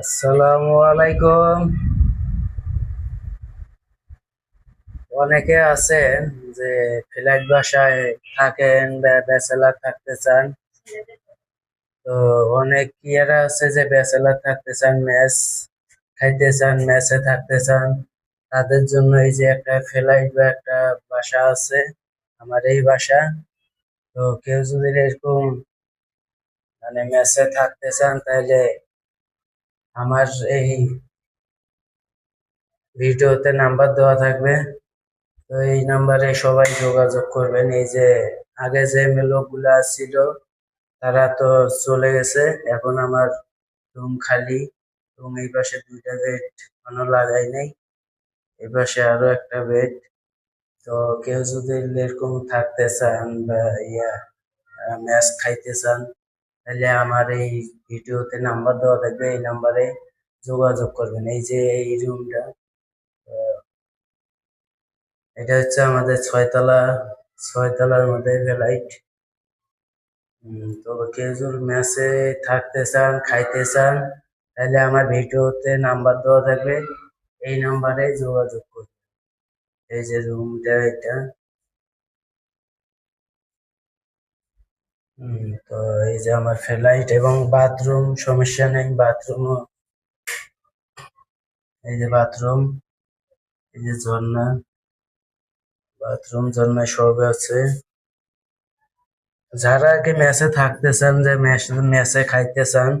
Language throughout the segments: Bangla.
আসসালামু আলাইকুম। অনেকে আছেন যে ফ্ল্যাট বাসায় থাকেন বা ব্যাচেলার থাকতে চান। তো অনেক ইয়ারা আছে যে ব্যাচেলার থাকতে চান, মেস খাইতে চান, মেসে থাকতে চান। তাদের জন্য এই যে একটা ফ্ল্যাট বা একটা বাসা আছে, আমার এই বাসা। তো কেউ যদি এরকম মানে মেসে থাকতে চান তাহলে আমার এই ভিডিওতে নাম্বার দেওয়া থাকবে। তো এই নাম্বারে সবাই যোগাযোগ করবেন। এই যে আগে যে লোকগুলা ছিল তারা তো চলে গেছে, এখন আমার রুম খালি এবং এই পাশে দুইটা বেড এখনো লাগাই নাই, এই পাশে আরো একটা বেড। তো কেউ যদি এরকম থাকতে চান বা ইয়া ম্যাচ খাইতে চান তাহলে আমার এই ভিডিওতে নাম্বার দেওয়া থাকবে, এই নাম্বারে যোগাযোগ করবেন। এই যে এই রুমটা, এটা হচ্ছে আমাদের ছয়তলা, ছয়তলার মধ্যে ফ্লাইট। তো কেউ যদি মেসে থাকতে চান, খাইতে চান, তাহলে আমার ভিডিওতে নাম্বার দেওয়া থাকবে, এই নাম্বারে যোগাযোগ করুন। এই যে রুমটা এটা। তো এই যে আমার ফ্লাইট এবং বাথরুম, সমস্যা নেই, বাথরুমও এই যে বাথরুম, এই যে ঝর্ণা, বাথরুম ঝর্ণা সব আছে। যারা আর কি মেসে থাকতে চান, যে মেসে খাইতে চান,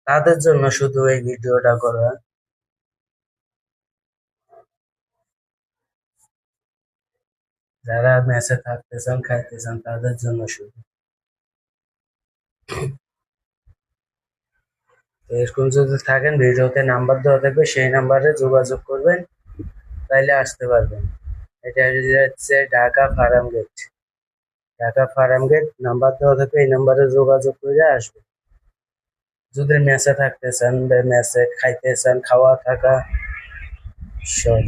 তাদের জন্য শুধু এই ভিডিওটা করা। যারা মেসে থাকতে চান, খাইতে চান, তাদের জন্য শুধু। তো এরকম যদি থাকেন, ভিডিওতে নাম্বার দেওয়া থাকবে, সেই নাম্বারে যোগাযোগ করবেন, তাইলে আসতে পারবেন। এটা হচ্ছে Dhaka Farm Gate. Dhaka Farm Gate number দেওয়া থাকবে, এই নাম্বারে যোগাযোগ করে আসবে। যদি মেসে থাকতে চান বা মেসে খাইতে চান, খাওয়া থাকা সব।